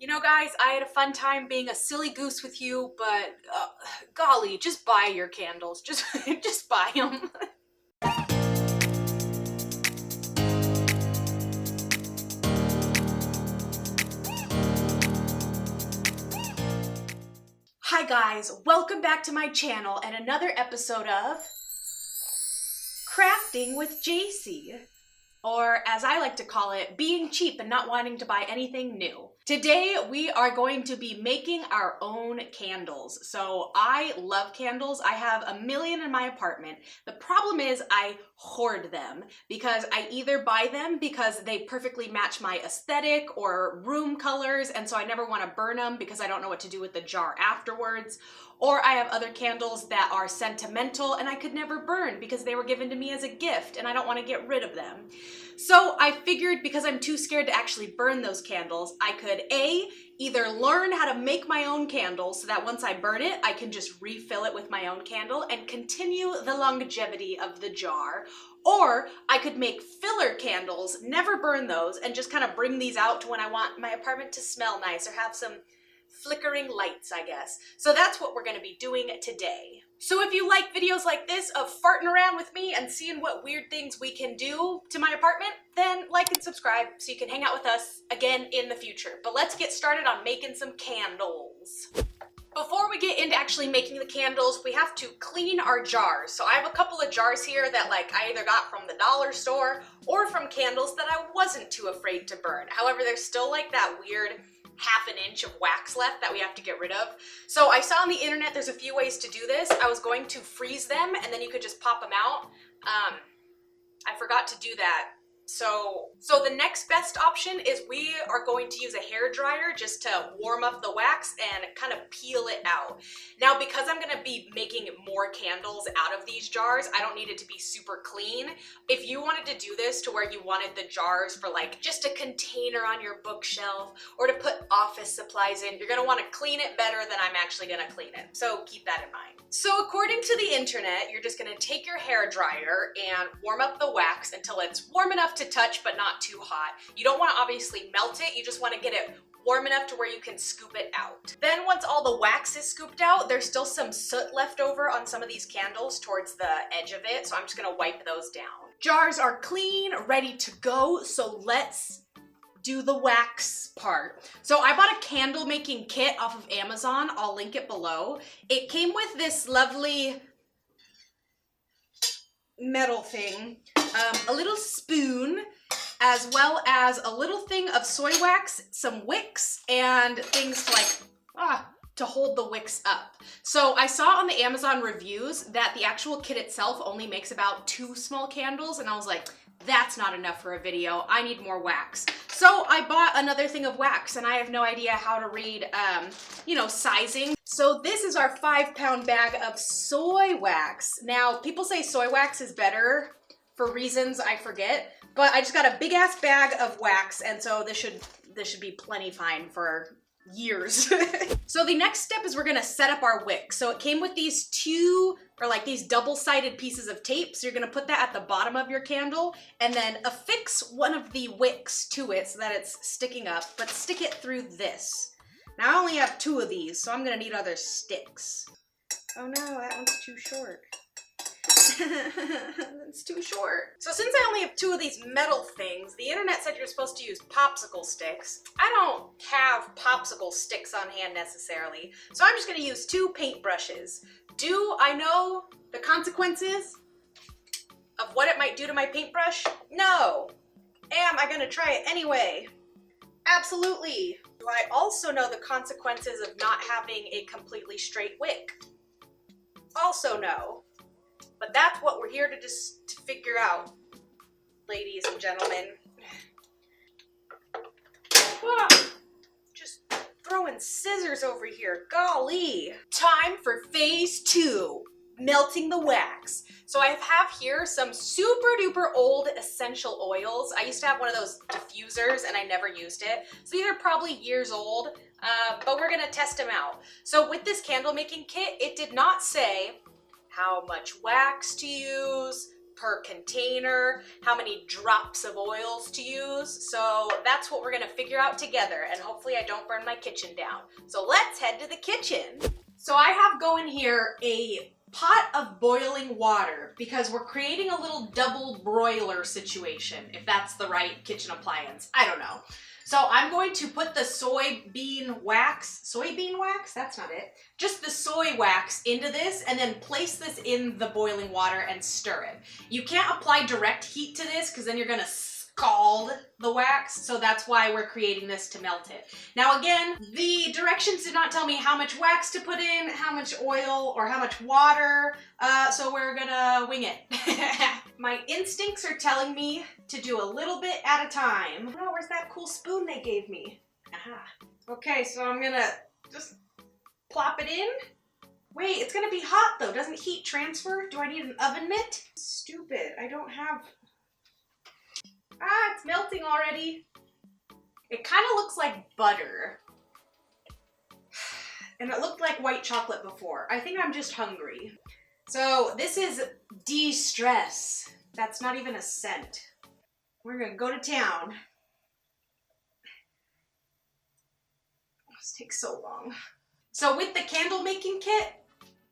You know, guys, I had a fun time being a silly goose with you, but golly, just buy your candles. Just, just buy them. Hi guys, welcome back to my channel and another episode of Crafting with Jacy. Or as I like to call it, being cheap and not wanting to buy anything new. Today we are going to be making our own candles. So I love candles. I have a million in my apartment. The problem is I hoard them because I either buy them because they perfectly match my aesthetic or room colors, and so I never want to burn them because I don't know what to do with the jar afterwards. Or I have other candles that are sentimental and I could never burn because they were given to me as a gift and I don't want to get rid of them. So I figured because I'm too scared to actually burn those candles, I could either learn how to make my own candles so that once I burn it, I can just refill it with my own candle and continue the longevity of the jar. Or I could make filler candles, never burn those, and just kind of bring these out to when I want my apartment to smell nice or have some flickering lights, I guess. So that's what we're going to be doing today. So if you like videos like this of farting around with me and seeing what weird things we can do to my apartment, then like and subscribe so you can hang out with us again in the future. But let's get started on making some candles. Before we get into actually making the candles, we have to clean our jars. So I have a couple of jars here that I either got from the dollar store or from candles that I wasn't too afraid to burn. However, there's still that weird half an inch of wax left that we have to get rid of. So I saw on the internet there's a few ways to do this. I was going to freeze them and then you could just pop them out. I forgot to do that. So the next best option is we are going to use a hair dryer just to warm up the wax and kind of peel it out. Now, because I'm going to be making more candles out of these jars, I don't need it to be super clean. If you wanted to do this to where you wanted the jars for just a container on your bookshelf or to put office supplies in, you're going to want to clean it better than I'm actually going to clean it. So keep that in mind. So according to the internet, you're just going to take your hair dryer and warm up the wax until it's warm enough to touch but not too hot. You don't want to obviously melt it, you just want to get it warm enough to where you can scoop it out. Then once all the wax is scooped out, there's still some soot left over on some of these candles towards the edge of it, so I'm just gonna wipe those down. Jars are clean, ready to go, so let's do the wax part. So I bought a candle making kit off of Amazon. I'll link it below. It came with this lovely metal thing, a little spoon, as well as a little thing of soy wax, some wicks, and things to hold the wicks up. So I saw on the Amazon reviews that the actual kit itself only makes about 2 small candles, and I was like, that's not enough for a video. I need more wax. So I bought another thing of wax, and I have no idea how to read, sizing. So this is our 5-pound bag of soy wax. Now, people say soy wax is better for reasons I forget, but I just got a big ass bag of wax, and so this should be plenty fine for years. So the next step is we're gonna set up our wick. So it came with these these double-sided pieces of tape. So you're gonna put that at the bottom of your candle and then affix one of the wicks to it so that it's sticking up, but stick it through this. Now I only have 2 of these, so I'm gonna need other sticks. Oh no, that one's too short. It's too short. So since I only have 2 of these metal things, the internet said you're supposed to use popsicle sticks. I don't have popsicle sticks on hand necessarily, so I'm just gonna use 2 paintbrushes. Do I know the consequences of what it might do to my paintbrush? No. Am I gonna try it anyway? Absolutely. Do I also know the consequences of not having a completely straight wick? Also no. But that's what we're here to figure out, ladies and gentlemen. Just throwing scissors over here, golly. Time for phase 2, melting the wax. So I have here some super duper old essential oils. I used to have one of those diffusers and I never used it. So these are probably years old, but we're gonna test them out. So with this candle making kit, it did not say how much wax to use, per container, how many drops of oils to use. So that's what we're gonna figure out together, and hopefully I don't burn my kitchen down. So let's head to the kitchen. So I have going here a pot of boiling water because we're creating a little double broiler situation, if that's the right kitchen appliance. I don't know. So I'm going to put the soybean wax, that's not it, just the soy wax into this and then place this in the boiling water and stir it. You can't apply direct heat to this because then you're gonna scald the wax, so that's why we're creating this to melt it. Now again, the directions did not tell me how much wax to put in, how much oil, or how much water, so we're gonna wing it. My instincts are telling me to do a little bit at a time. Oh, where's that cool spoon they gave me? Aha. Okay, so I'm gonna just plop it in. Wait, it's gonna be hot though. Doesn't heat transfer? Do I need an oven mitt? Stupid, I don't have... Ah, it's melting already. It kind of looks like butter. And it looked like white chocolate before. I think I'm just hungry. So this is de-stress. That's not even a scent. We're gonna go to town. This takes so long. So with the candle making kit,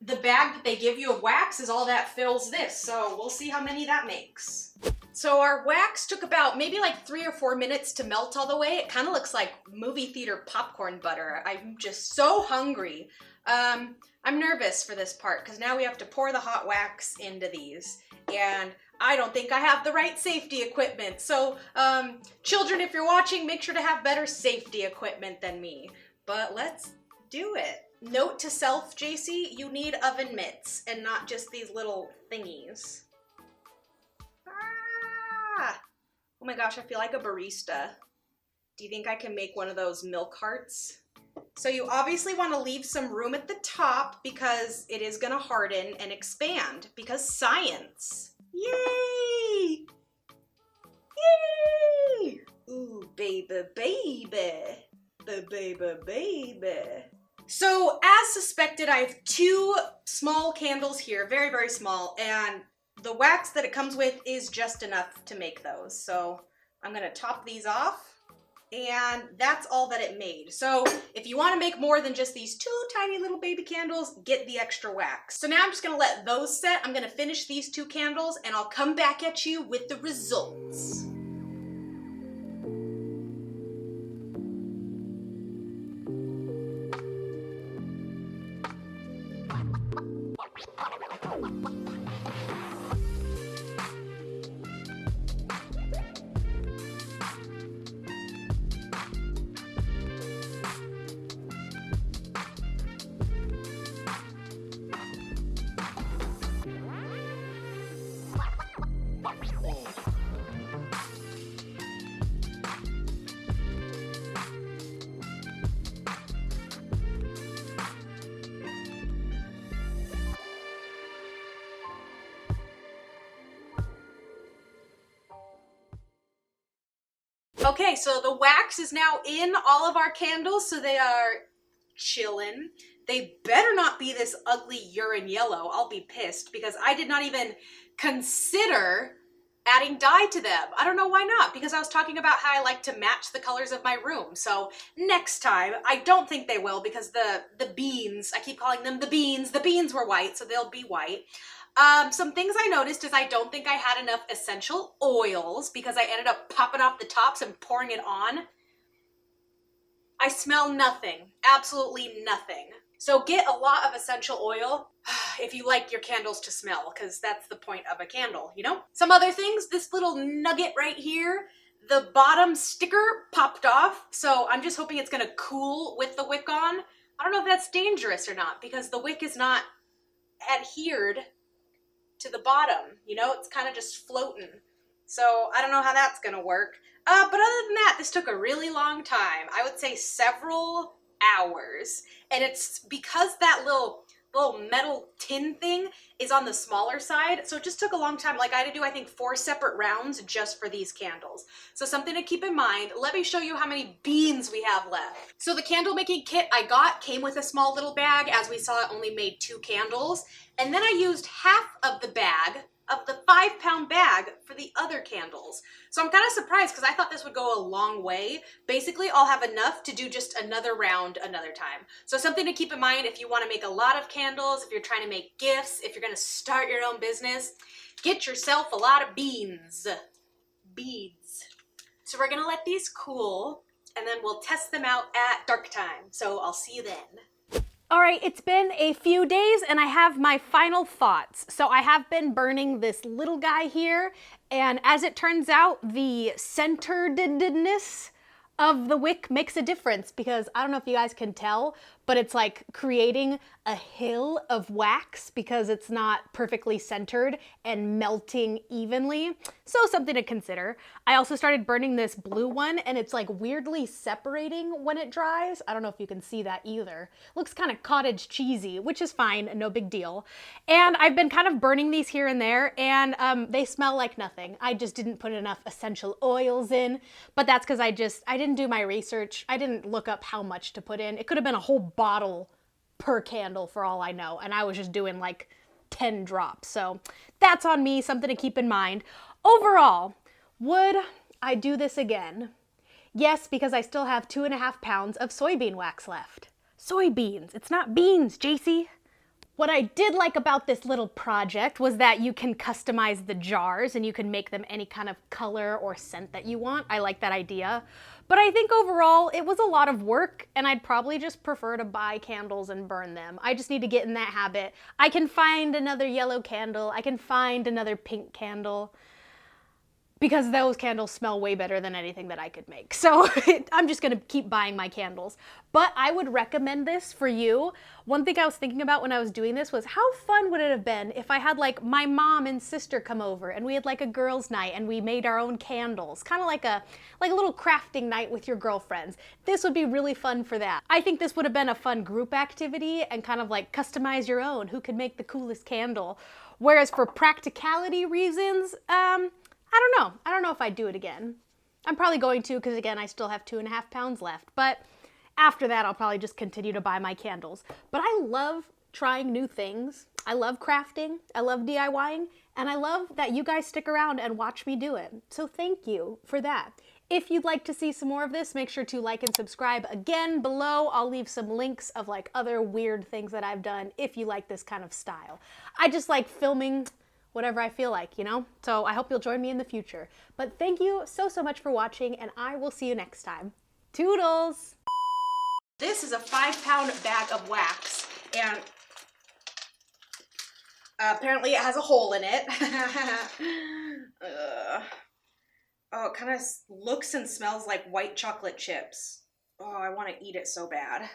the bag that they give you of wax is all that fills this. So we'll see how many that makes. So our wax took about maybe like 3 or 4 minutes to melt all the way. It kind of looks like movie theater popcorn butter. I'm just so hungry. I'm nervous for this part because now we have to pour the hot wax into these. And I don't think I have the right safety equipment. So children, if you're watching, make sure to have better safety equipment than me. But let's do it. Note to self, Jacy, you need oven mitts and not just these little thingies. Oh my gosh, I feel like a barista. Do you think I can make one of those milk hearts? So you obviously want to leave some room at the top because it is going to harden and expand because science. Yay! Yay! Ooh, baby, baby. Baby. So as suspected, I have 2 small candles here, very, very small, and the wax that it comes with is just enough to make those. So I'm gonna top these off, and that's all that it made. So if you wanna make more than just these 2 tiny little baby candles, get the extra wax. So now I'm just gonna let those set. I'm gonna finish these 2 candles, and I'll come back at you with the results. Okay, so the wax is now in all of our candles, so they are chillin'. They better not be this ugly urine yellow. I'll be pissed because I did not even consider adding dye to them. I don't know why not, because I was talking about how I like to match the colors of my room. So next time, I don't think they will because the beans, I keep calling them the beans were white, so they'll be white. Some things I noticed is I don't think I had enough essential oils because I ended up popping off the tops and pouring it on. I smell nothing, absolutely nothing. So get a lot of essential oil if you like your candles to smell, because that's the point of a candle, you know? Some other things, this little nugget right here, the bottom sticker popped off, so I'm just hoping it's gonna cool with the wick on. I don't know if that's dangerous or not, because the wick is not adhered to the bottom, you know? It's kind of just floating. So I don't know how that's gonna work. But other than that, this took a really long time. I would say several hours. And it's because that little metal tin thing is on the smaller side, so it just took a long time. Like I had to do, I think, 4 separate rounds just for these candles. So something to keep in mind. Let me show you how many beans we have left. So the candle making kit I got came with a small little bag. As we saw, it only made 2 candles. And then I used half of the bag of the 5-pound bag for the other candles. So I'm kind of surprised because I thought this would go a long way. Basically, I'll have enough to do just another round another time. So something to keep in mind if you want to make a lot of candles, if you're trying to make gifts, if you're going to start your own business, get yourself a lot of beads. So we're going to let these cool and then we'll test them out at dark time. So I'll see you then. All right, it's been a few days and I have my final thoughts. So I have been burning this little guy here, and as it turns out, the centeredness of the wick makes a difference because I don't know if you guys can tell, but it's like creating a hill of wax because it's not perfectly centered and melting evenly. So something to consider. I also started burning this blue one and it's like weirdly separating when it dries. I don't know if you can see that either. Looks kind of cottage cheesy, which is fine, no big deal. And I've been kind of burning these here and there, and they smell like nothing. I just didn't put enough essential oils in, but that's because I didn't do my research. I didn't look up how much to put in. It could have been a whole bottle per candle for all I know, and I was just doing like 10 drops. So that's on me, something to keep in mind. Overall, would I do this again? Yes, because I still have 2.5 pounds of soybean wax left. Soybeans, it's not beans, Jacy. What I did like about this little project was that you can customize the jars and you can make them any kind of color or scent that you want. I like that idea. But I think overall it was a lot of work and I'd probably just prefer to buy candles and burn them. I just need to get in that habit. I can find another yellow candle. I can find another pink candle, because those candles smell way better than anything that I could make. So I'm just gonna keep buying my candles. But I would recommend this for you. One thing I was thinking about when I was doing this was how fun would it have been if I had like my mom and sister come over and we had like a girls' night and we made our own candles. Kind of like a little crafting night with your girlfriends. This would be really fun for that. I think this would have been a fun group activity and kind of like customize your own. Who could make the coolest candle? Whereas for practicality reasons, I don't know if I'd do it again. I'm probably going to, because again, I still have 2.5 pounds left. But after that, I'll probably just continue to buy my candles. But I love trying new things. I love crafting. I love DIYing. And I love that you guys stick around and watch me do it. So thank you for that. If you'd like to see some more of this, make sure to like and subscribe. Again, below, I'll leave some links of like other weird things that I've done if you like this kind of style. I just like filming whatever I feel like, you know? So I hope you'll join me in the future. But thank you so much for watching, and I will see you next time. Toodles! This is a 5-pound bag of wax, and apparently it has a hole in it. Oh, it kind of looks and smells like white chocolate chips. Oh, I want to eat it so bad.